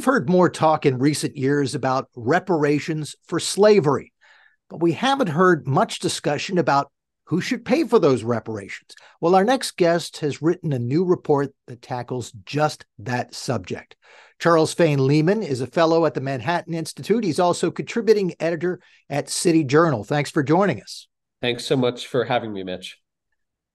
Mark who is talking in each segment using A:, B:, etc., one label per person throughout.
A: heard more talk in recent years about reparations for slavery, but we haven't heard much discussion about who should pay for those reparations. Well, our next guest has written a new report that tackles just that subject. Charles Fain Lehman is a fellow at the Manhattan Institute. He's also contributing editor at City Journal. Thanks for joining us.
B: Thanks so much for having me, Mitch.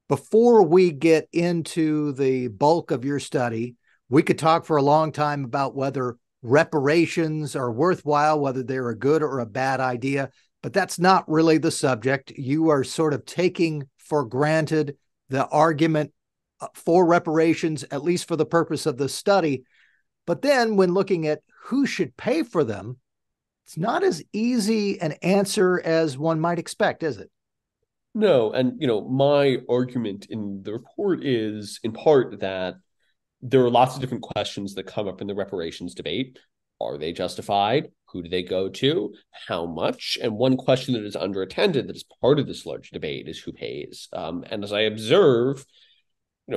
A: Before we get into the bulk of your study, we could talk for a long time about whether reparations are worthwhile, whether they're a good or a bad idea, but that's not really the subject. You are sort of taking for granted the argument for reparations, at least for the purpose of the study. But then when looking at who should pay for them, it's not as easy an answer as one might expect, is it?
B: No, and my argument in the report is in part that there are lots of different questions that come up in the reparations debate. Are they justified? Who do they go to? How much? And one question that is underattended that is part of this large debate is who pays. And as I observe,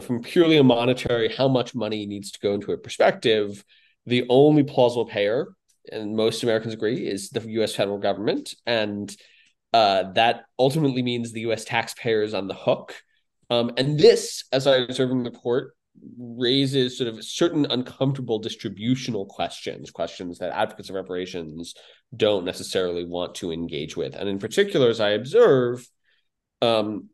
B: from purely a monetary, how much money needs to go into a perspective, the only plausible payer, and most Americans agree, is the U.S. federal government. And that ultimately means the U.S. taxpayer is on the hook. And this, as I observe in the report, raises sort of certain uncomfortable distributional questions that advocates of reparations don't necessarily want to engage with. And in particular, as I observe, the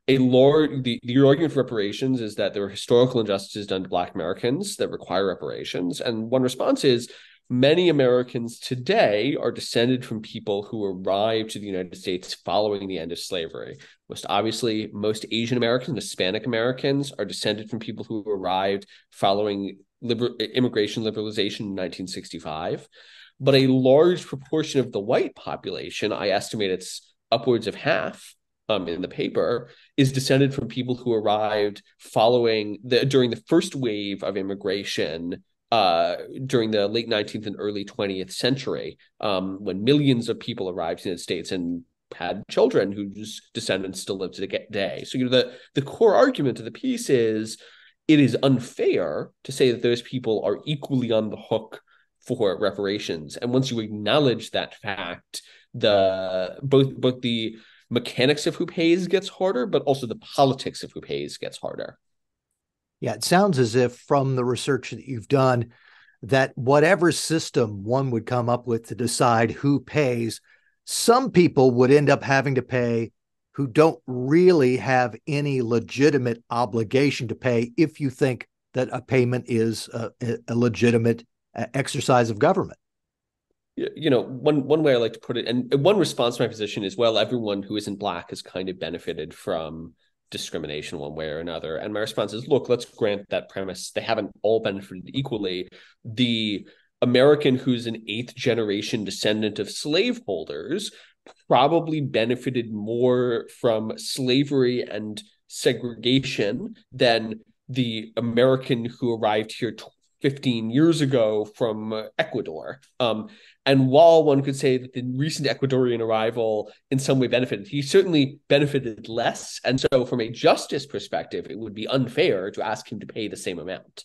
B: argument for reparations is that there are historical injustices done to Black Americans that require reparations. And one response is many Americans today are descended from people who arrived to the United States following the end of slavery. Most obviously, most Asian Americans, Hispanic Americans are descended from people who arrived following immigration liberalization in 1965. But a large proportion of the white population, I estimate it's upwards of half in the paper, is descended from people who arrived during the first wave of immigration during the late 19th and early 20th century, when millions of people arrived to the United States and had children whose descendants still live today. So, the core argument of the piece is it is unfair to say that those people are equally on the hook for reparations. And once you acknowledge that fact, both the mechanics of who pays gets harder, but also the politics of who pays gets harder.
A: Yeah, it sounds as if from the research that you've done that whatever system one would come up with to decide who pays, some people would end up having to pay who don't really have any legitimate obligation to pay if you think that a payment is a legitimate exercise of government.
B: One way I like to put it, and one response to my position is, well, everyone who isn't Black has kind of benefited from discrimination one way or another. And my response is, look, let's grant that premise. They haven't all benefited equally. The American who's an eighth generation descendant of slaveholders probably benefited more from slavery and segregation than the American who arrived here 15 years ago from Ecuador. And while one could say that the recent Ecuadorian arrival in some way benefited, he certainly benefited less. And so from a justice perspective, it would be unfair to ask him to pay the same amount.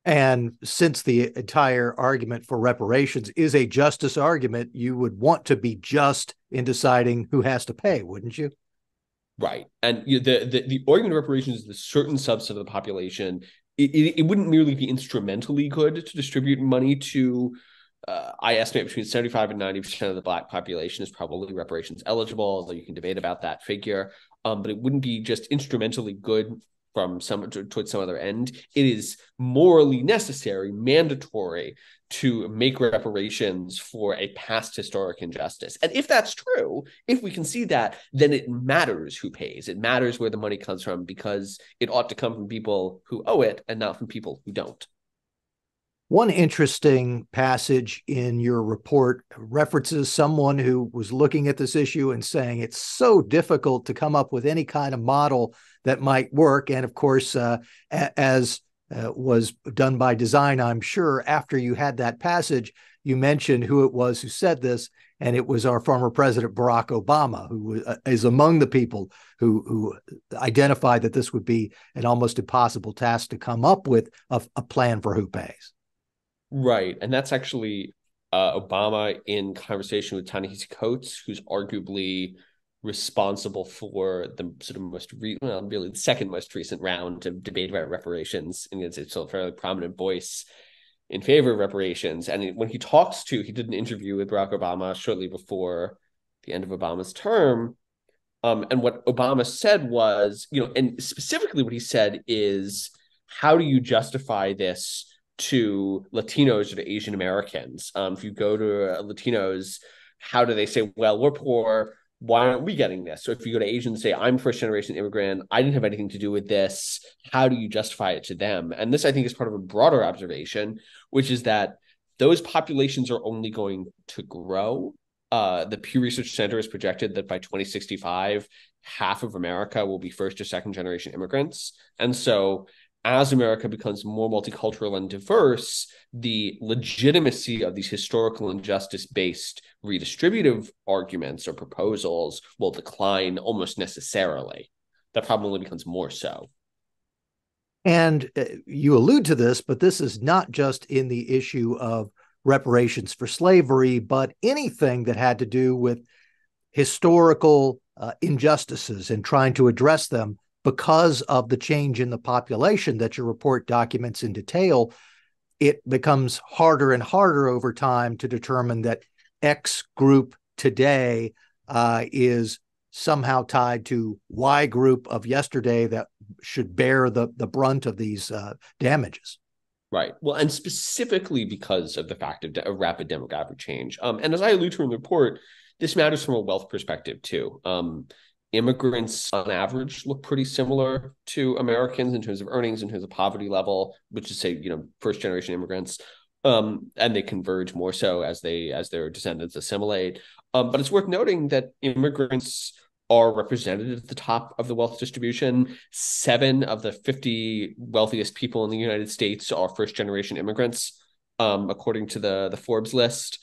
A: And since the entire argument for reparations is a justice argument, you would want to be just in deciding who has to pay, wouldn't you?
B: Right. And the argument of reparations is a certain subset of the population. It wouldn't merely be instrumentally good to distribute money to, I estimate between 75 and 90% of the Black population is probably reparations eligible, although you can debate about that figure. But it wouldn't be just instrumentally good from towards some other end. It is morally necessary, mandatory to make reparations for a past historic injustice. And if that's true, if we can see that, then it matters who pays. It matters where the money comes from, because it ought to come from people who owe it and not from people who don't.
A: One interesting passage in your report references someone who was looking at this issue and saying it's so difficult to come up with any kind of model that might work. And of course, as was done by design, I'm sure, after you had that passage, you mentioned who it was who said this, and it was our former president, Barack Obama, who is among the people who identified that this would be an almost impossible task to come up with a plan for who pays.
B: Right. And that's actually Obama in conversation with Ta-Nehisi Coates, who's arguably responsible for the sort of well, really the second most recent round of debate about reparations. And it's still a fairly prominent voice in favor of reparations. And when he did an interview with Barack Obama shortly before the end of Obama's term. And what Obama said was, and specifically what he said is, how do you justify this to Latinos or to Asian Americans? If you go to Latinos, how do they say, well, we're poor. Why aren't we getting this? So if you go to Asians, say, I'm first generation immigrant. I didn't have anything to do with this. How do you justify it to them? And this, I think, is part of a broader observation, which is that those populations are only going to grow. The Pew Research Center has projected that by 2065, half of America will be first or second generation immigrants. And so as America becomes more multicultural and diverse, the legitimacy of these historical injustice based redistributive arguments or proposals will decline almost necessarily. That probably becomes more so.
A: And you allude to this, but this is not just in the issue of reparations for slavery, but anything that had to do with historical injustices and trying to address them because of the change in the population that your report documents in detail. It becomes harder and harder over time to determine that X group today is somehow tied to Y group of yesterday that should bear the brunt of these damages.
B: Right. Well, and specifically because of the fact of rapid demographic change. And as I allude to in the report, this matters from a wealth perspective too. Immigrants on average look pretty similar to Americans in terms of earnings, in terms of poverty level, which is say, first generation immigrants. And they converge more so as their descendants assimilate. But it's worth noting that immigrants are represented at the top of the wealth distribution. 7 of the 50 wealthiest people in the United States are first generation immigrants, according to the Forbes list.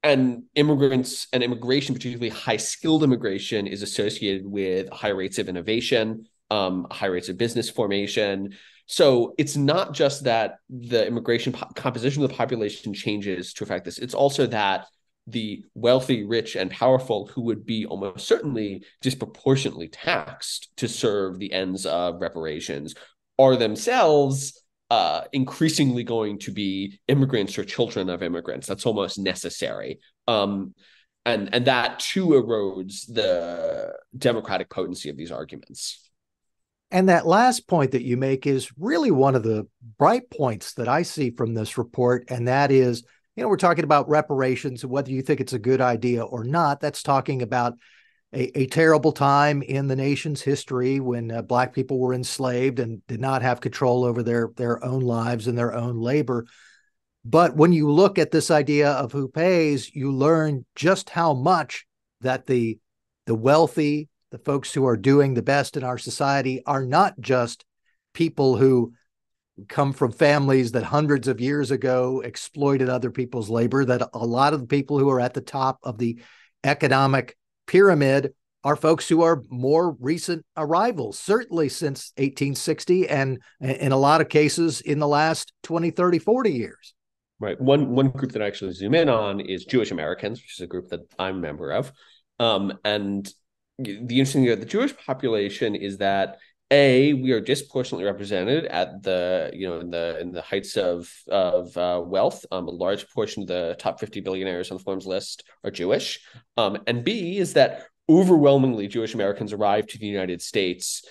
B: And immigrants and immigration, particularly high skilled immigration, is associated with high rates of innovation, high rates of business formation. So it's not just that the immigration composition of the population changes to affect this. It's also that the wealthy, rich, and powerful, who would be almost certainly disproportionately taxed to serve the ends of reparations, are themselves increasingly going to be immigrants or children of immigrants. That's almost necessary. And that too erodes the democratic potency of these arguments.
A: And that last point that you make is really one of the bright points that I see from this report. And that is, we're talking about reparations, whether you think it's a good idea or not. That's talking about a terrible time in the nation's history when Black people were enslaved and did not have control over their own lives and their own labor. But when you look at this idea of who pays, you learn just how much that the wealthy, the folks who are doing the best in our society, are not just people who come from families that hundreds of years ago exploited other people's labor, that a lot of the people who are at the top of the economic pyramid are folks who are more recent arrivals, certainly since 1860, and in a lot of cases in the last 20, 30, 40 years.
B: Right. One group that I actually zoom in on is Jewish Americans, which is a group that I'm a member of. And the interesting thing about the Jewish population is that we are disproportionately represented at the in the heights of wealth. A large portion of the top 50 billionaires on the Forbes list are Jewish. And B is that overwhelmingly Jewish Americans arrived to the United States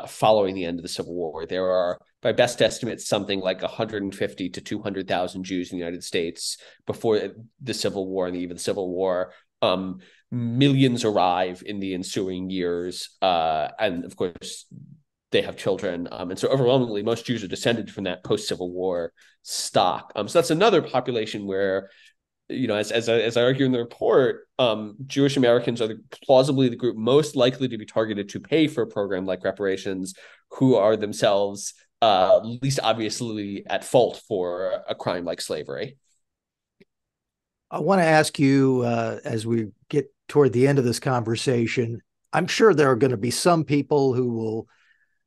B: following the end of the Civil War. There are, by best estimates, something like 150 to 200,000 Jews in the United States before the Civil War and the eve of the Civil War. Millions arrive in the ensuing years, and of course they have children, and so overwhelmingly most Jews are descended from that post-Civil War stock. So that's another population where, as I argue in the report, Jewish Americans are plausibly the group most likely to be targeted to pay for a program like reparations, who are themselves least obviously at fault for a crime like slavery.
A: I want to ask you, as we get toward the end of this conversation, I'm sure there are going to be some people who will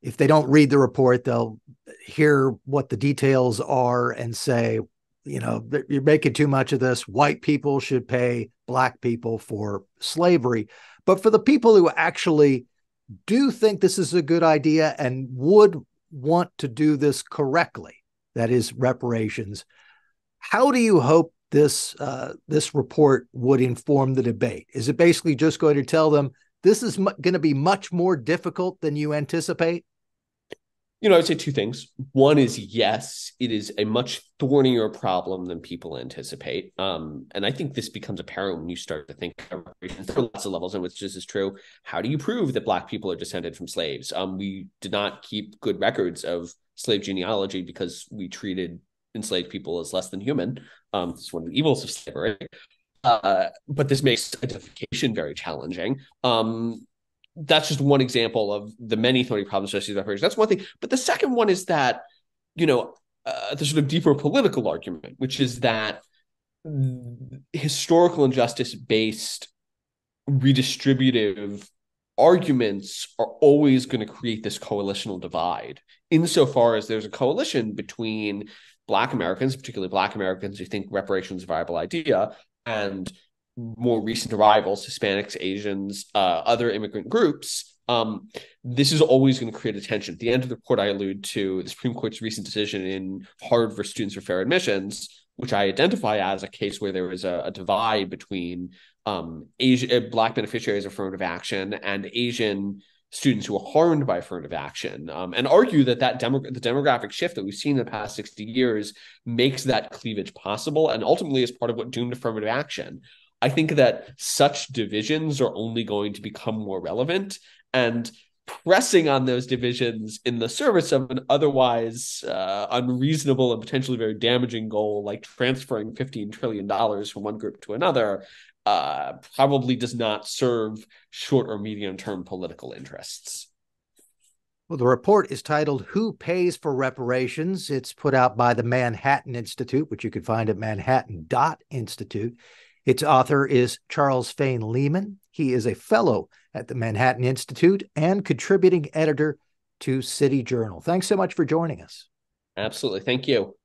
A: if they don't read the report, they'll hear what the details are and say, you're making too much of this. White people should pay black people for slavery. But for the people who actually do think this is a good idea and would want to do this correctly, that is reparations, how do you hope this report would inform the debate? Is it basically just going to tell them this is going to be much more difficult than you anticipate?
B: I would say two things. One is, yes, it is a much thornier problem than people anticipate. And I think this becomes apparent when you start to think about reparations. There are lots of levels in which this is true. How do you prove that Black people are descended from slaves? We did not keep good records of slave genealogy because we treated enslaved people as less than human. It's one of the evils of slavery. But this makes identification very challenging. That's just one example of the many thorny problems associated with reparations. That's one thing. But the second one is that, the sort of deeper political argument, which is that historical injustice-based redistributive arguments are always going to create this coalitional divide, insofar as there's a coalition between Black Americans, particularly Black Americans who think reparations is a viable idea, and more recent arrivals, Hispanics, Asians, other immigrant groups. This is always going to create a tension. At the end of the report, I allude to the Supreme Court's recent decision in Harvard for Students for Fair Admissions, which I identify as a case where there was a divide between Black beneficiaries of affirmative action and Asian students who are harmed by affirmative action, and argue that the demographic shift that we've seen in the past 60 years makes that cleavage possible and ultimately is part of what doomed affirmative action. I think that such divisions are only going to become more relevant, and pressing on those divisions in the service of an otherwise unreasonable and potentially very damaging goal, like transferring $15 trillion from one group to another, probably does not serve short or medium-term political interests.
A: Well, the report is titled Who Pays for Reparations? It's put out by the Manhattan Institute, which you can find at manhattan.institute. Its author is Charles Fane Lehman. He is a fellow at the Manhattan Institute and contributing editor to City Journal. Thanks so much for joining us.
B: Absolutely. Thank you.